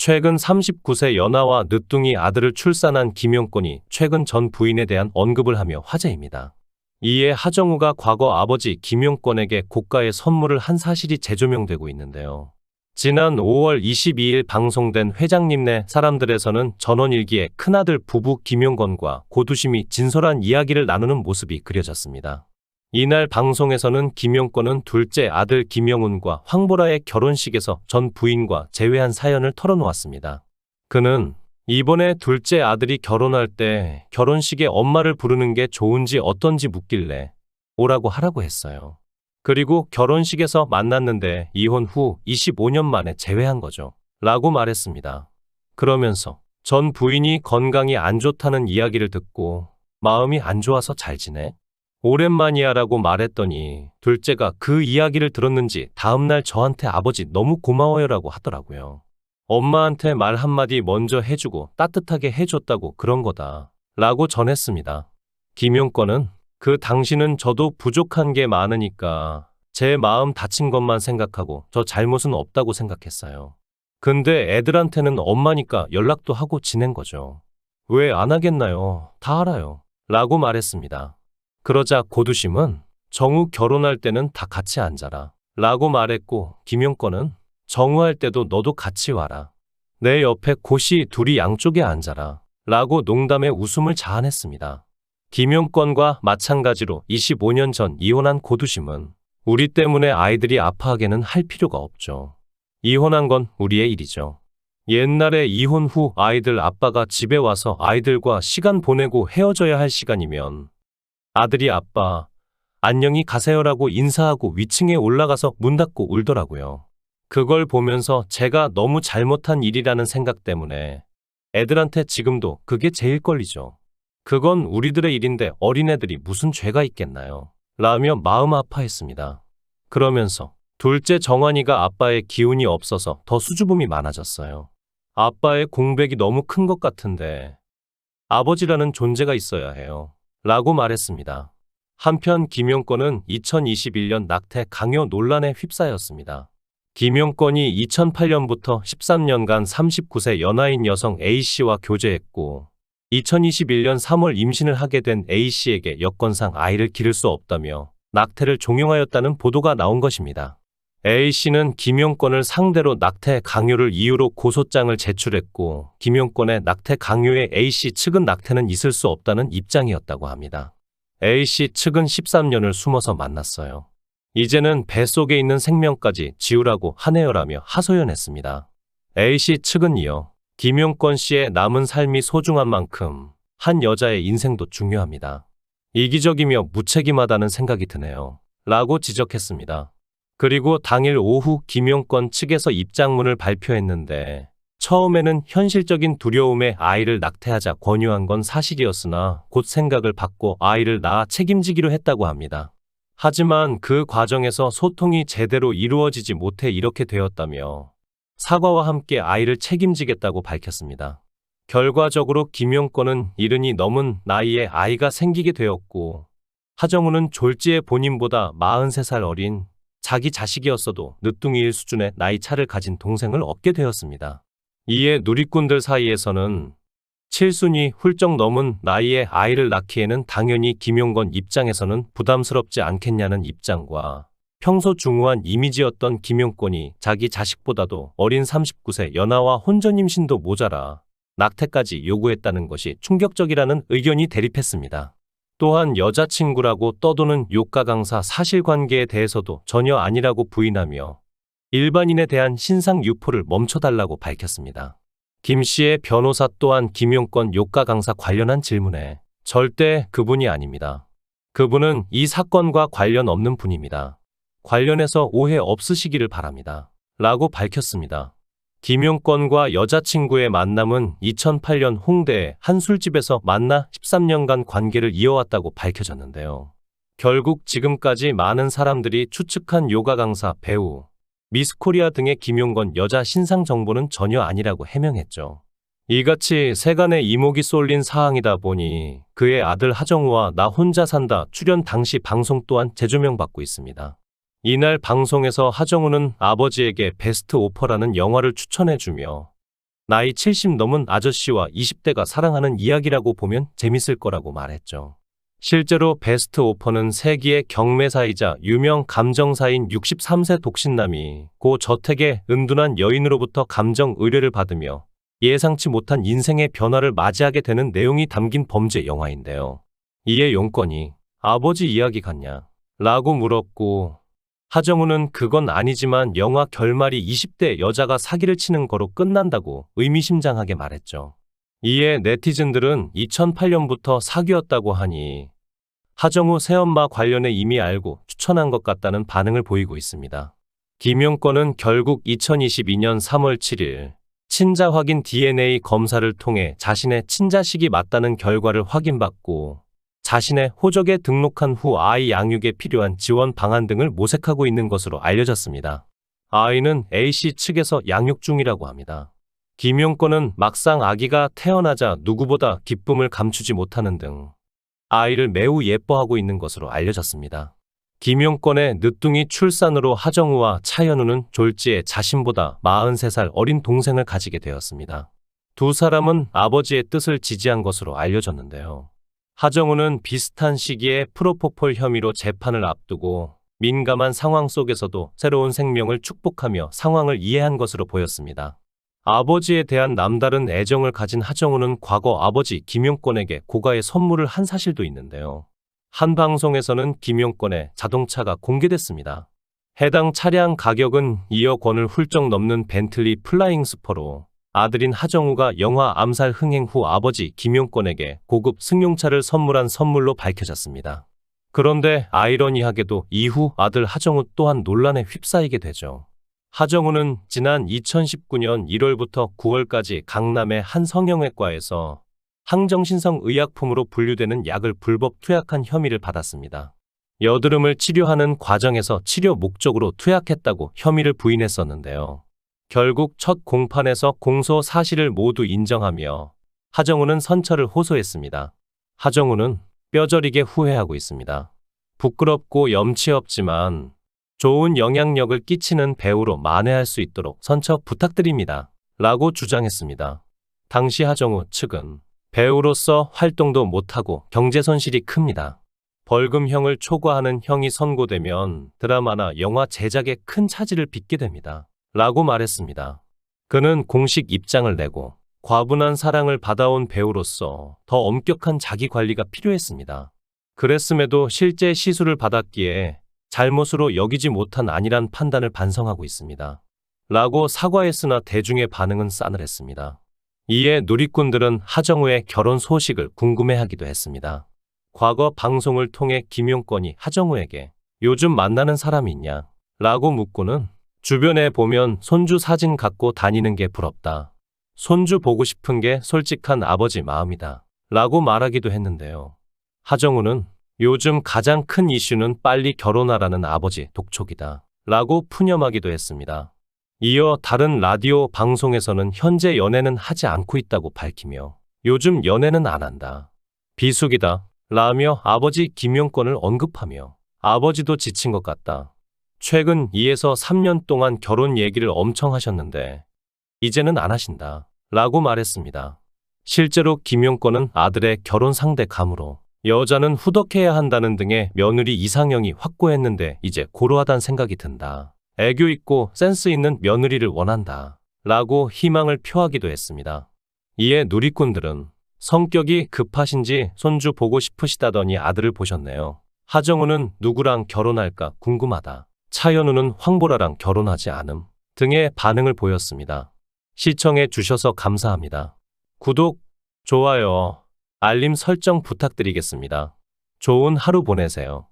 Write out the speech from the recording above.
최근 39세 연하와 늦둥이 아들을 출산한 김용권이 최근 전 부인에 대한 언급을 하며 화제입니다. 이에 하정우가 과거 아버지 김용권에게 고가의 선물을 한 사실이 재조명되고 있는데요. 지난 5월 22일 방송된 회장님네 사람들에서는 전원일기의 큰아들 부부 김용권과 고두심이 진솔한 이야기를 나누는 모습이 그려졌습니다. 이날 방송에서는 김용권은 둘째 아들 김영훈과 황보라의 결혼식에서 전 부인과 재회한 사연을 털어놓았습니다. 그는 이번에 둘째 아들이 결혼할 때 결혼식에 엄마를 부르는 게 좋은지 어떤지 묻길래 오라고 하라고 했어요. 그리고 결혼식에서 만났는데 이혼 후 25년 만에 재회한 거죠. 라고 말했습니다. 그러면서 전 부인이 건강이 안 좋다는 이야기를 듣고 마음이 안 좋아서 잘 지내? 오랜만이야 라고 말했더니 둘째가 그 이야기를 들었는지 다음날 저한테 아버지 너무 고마워요 라고 하더라고요. 엄마한테 말 한마디 먼저 해주고 따뜻하게 해줬다고 그런 거다 라고 전했습니다. 김용권은 그 당시는 저도 부족한 게 많으니까 제 마음 다친 것만 생각하고 저 잘못은 없다고 생각했어요. 근데 애들한테는 엄마니까 연락도 하고 지낸 거죠. 왜 안 하겠나요? 다 알아요. 라고 말했습니다. 그러자 고두심은 정우 결혼할 때는 다 같이 앉아라 라고 말했고 김용권은 정우 할 때도 너도 같이 와라. 내 옆에 고시 둘이 양쪽에 앉아라 라고 농담에 웃음을 자아냈습니다. 김용권과 마찬가지로 25년 전 이혼한 고두심은 우리 때문에 아이들이 아파하게는 할 필요가 없죠. 이혼한 건 우리의 일이죠. 옛날에 이혼 후 아이들 아빠가 집에 와서 아이들과 시간 보내고 헤어져야 할 시간이면 아들이 아빠 안녕히 가세요라고 인사하고 위층에 올라가서 문 닫고 울더라고요. 그걸 보면서 제가 너무 잘못한 일이라는 생각 때문에 애들한테 지금도 그게 제일 걸리죠. 그건 우리들의 일인데 어린애들이 무슨 죄가 있겠나요? 라며 마음 아파했습니다. 그러면서 둘째 정환이가 아빠의 기운이 없어서 더 수줍음이 많아졌어요. 아빠의 공백이 너무 큰 것 같은데 아버지라는 존재가 있어야 해요. 라고 말했습니다. 한편 김용권은 2021년 낙태 강요 논란에 휩싸였습니다. 김용권이 2008년부터 13년간 39세 연하인 여성 A씨와 교제했고 2021년 3월 임신을 하게 된 A씨에게 여건상 아이를 기를 수 없다며 낙태를 종용하였다는 보도가 나온 것입니다. A씨는 김용권을 상대로 낙태 강요를 이유로 고소장을 제출했고 김용권의 낙태 강요에 A씨 측은 낙태는 있을 수 없다는 입장이었다고 합니다. A씨 측은 13년을 숨어서 만났어요. 이제는 뱃속에 있는 생명까지 지우라고 하네요라며 하소연했습니다. A씨 측은 이어 김용권 씨의 남은 삶이 소중한 만큼 한 여자의 인생도 중요합니다. 이기적이며 무책임하다는 생각이 드네요. 라고 지적했습니다. 그리고 당일 오후 김용권 측에서 입장문을 발표했는데 처음에는 현실적인 두려움에 아이를 낙태하자 권유한 건 사실이었으나 곧 생각을 바꿔 아이를 낳아 책임지기로 했다고 합니다. 하지만 그 과정에서 소통이 제대로 이루어지지 못해 이렇게 되었다며 사과와 함께 아이를 책임지겠다고 밝혔습니다. 결과적으로 김용권은 70이 넘은 나이에 아이가 생기게 되었고 하정우는 졸지에 본인보다 43살 어린 자기 자식이었어도 늦둥이일 수준의 나이 차를 가진 동생을 얻게 되었습니다. 이에 누리꾼들 사이에서는 7순이 훌쩍 넘은 나이에 아이를 낳기에는 당연히 김용권 입장에서는 부담스럽지 않겠냐는 입장과 평소 중후한 이미지였던 김용권이 자기 자식보다도 어린 39세 연하와 혼전 임신도 모자라 낙태까지 요구했다는 것이 충격적이라는 의견이 대립했습니다. 또한 여자친구라고 떠도는 요가 강사 사실관계에 대해서도 전혀 아니라고 부인하며 일반인에 대한 신상 유포를 멈춰달라고 밝혔습니다. 김 씨의 변호사 또한 김용권 요가 강사 관련한 질문에 절대 그분이 아닙니다. 그분은 이 사건과 관련 없는 분입니다. 관련해서 오해 없으시기를 바랍니다. 라고 밝혔습니다. 김용권과 여자친구의 만남은 2008년 홍대의 한 술집에서 만나 13년간 관계를 이어왔다고 밝혀졌는데요. 결국 지금까지 많은 사람들이 추측한 요가 강사, 배우, 미스코리아 등의 김용권 여자 신상 정보는 전혀 아니라고 해명했죠. 이같이 세간의 이목이 쏠린 사항이다 보니 그의 아들 하정우와 나 혼자 산다 출연 당시 방송 또한 재조명받고 있습니다. 이날 방송에서 하정우는 아버지에게 베스트 오퍼라는 영화를 추천해주며 나이 70 넘은 아저씨와 20대가 사랑하는 이야기라고 보면 재밌을 거라고 말했죠. 실제로 베스트 오퍼는 세기의 경매사이자 유명 감정사인 63세 독신남이 고 저택의 은둔한 여인으로부터 감정 의뢰를 받으며 예상치 못한 인생의 변화를 맞이하게 되는 내용이 담긴 범죄 영화인데요. 이에 용건이 아버지 이야기 같냐? 라고 물었고 하정우는 그건 아니지만 영화 결말이 20대 여자가 사기를 치는 거로 끝난다고 의미심장하게 말했죠. 이에 네티즌들은 2008년부터 사귀었다고 하니 하정우 새엄마 관련해 이미 알고 추천한 것 같다는 반응을 보이고 있습니다. 김용권은 결국 2022년 3월 7일 친자 확인 DNA 검사를 통해 자신의 친자식이 맞다는 결과를 확인받고 자신의 호적에 등록한 후 아이 양육에 필요한 지원 방안 등을 모색하고 있는 것으로 알려졌습니다. 아이는 A씨 측에서 양육 중이라고 합니다. 김용권은 막상 아기가 태어나자 누구보다 기쁨을 감추지 못하는 등 아이를 매우 예뻐하고 있는 것으로 알려졌습니다. 김용권의 늦둥이 출산으로 하정우와 차현우는 졸지에 자신보다 43살 어린 동생을 가지게 되었습니다. 두 사람은 아버지의 뜻을 지지한 것으로 알려졌는데요. 하정우는 비슷한 시기에 프로포폴 혐의로 재판을 앞두고 민감한 상황 속에서도 새로운 생명을 축복하며 상황을 이해한 것으로 보였습니다. 아버지에 대한 남다른 애정을 가진 하정우는 과거 아버지 김용권에게 고가의 선물을 한 사실도 있는데요. 한 방송에서는 김용권의 자동차가 공개됐습니다. 해당 차량 가격은 2억 원을 훌쩍 넘는 벤틀리 플라잉 스퍼로 아들인 하정우가 영화 암살 흥행 후 아버지 김용권에게 고급 승용차를 선물한 선물로 밝혀졌습니다. 그런데 아이러니하게도 이후 아들 하정우 또한 논란에 휩싸이게 되죠. 하정우는 지난 2019년 1월부터 9월까지 강남의 한 성형외과에서 항정신성 의약품으로 분류되는 약을 불법 투약한 혐의를 받았습니다. 여드름을 치료하는 과정에서 치료 목적으로 투약했다고 혐의를 부인했었는데요. 결국 첫 공판에서 공소 사실을 모두 인정하며 하정우는 선처를 호소했습니다. 하정우는 뼈저리게 후회하고 있습니다. 부끄럽고 염치 없지만 좋은 영향력을 끼치는 배우로 만회할 수 있도록 선처 부탁드립니다. 라고 주장했습니다. 당시 하정우 측은 배우로서 활동도 못하고 경제손실이 큽니다. 벌금형을 초과하는 형이 선고되면 드라마나 영화 제작에 큰 차질을 빚게 됩니다. 라고 말했습니다. 그는 공식 입장을 내고 과분한 사랑을 받아온 배우로서 더 엄격한 자기 관리가 필요했습니다. 그랬음에도 실제 시술을 받았기에 잘못으로 여기지 못한 아니란 판단을 반성하고 있습니다. 라고 사과했으나 대중의 반응은 싸늘했습니다. 이에 누리꾼들은 하정우의 결혼 소식을 궁금해하기도 했습니다. 과거 방송을 통해 김용권이 하정우에게 요즘 만나는 사람이 있냐? 라고 묻고는 주변에 보면 손주 사진 갖고 다니는 게 부럽다. 손주 보고 싶은 게 솔직한 아버지 마음이다. 라고 말하기도 했는데요. 하정우는 요즘 가장 큰 이슈는 빨리 결혼하라는 아버지 독촉이다. 라고 푸념하기도 했습니다. 이어 다른 라디오 방송에서는 현재 연애는 하지 않고 있다고 밝히며 요즘 연애는 안 한다. 비숙이다. 라며 아버지 김용권을 언급하며 아버지도 지친 것 같다. 최근 2에서 3년 동안 결혼 얘기를 엄청 하셨는데 이제는 안 하신다. 라고 말했습니다. 실제로 김용권은 아들의 결혼 상대 감으로 여자는 후덕해야 한다는 등의 며느리 이상형이 확고했는데 이제 고루하단 생각이 든다. 애교 있고 센스 있는 며느리를 원한다. 라고 희망을 표하기도 했습니다. 이에 누리꾼들은 성격이 급하신지 손주 보고 싶으시다더니 아들을 보셨네요. 하정우는 누구랑 결혼할까 궁금하다. 차현우는 황보라랑 결혼하지 않음 등의 반응을 보였습니다. 시청해 주셔서 감사합니다. 구독, 좋아요, 알림 설정 부탁드리겠습니다. 좋은 하루 보내세요.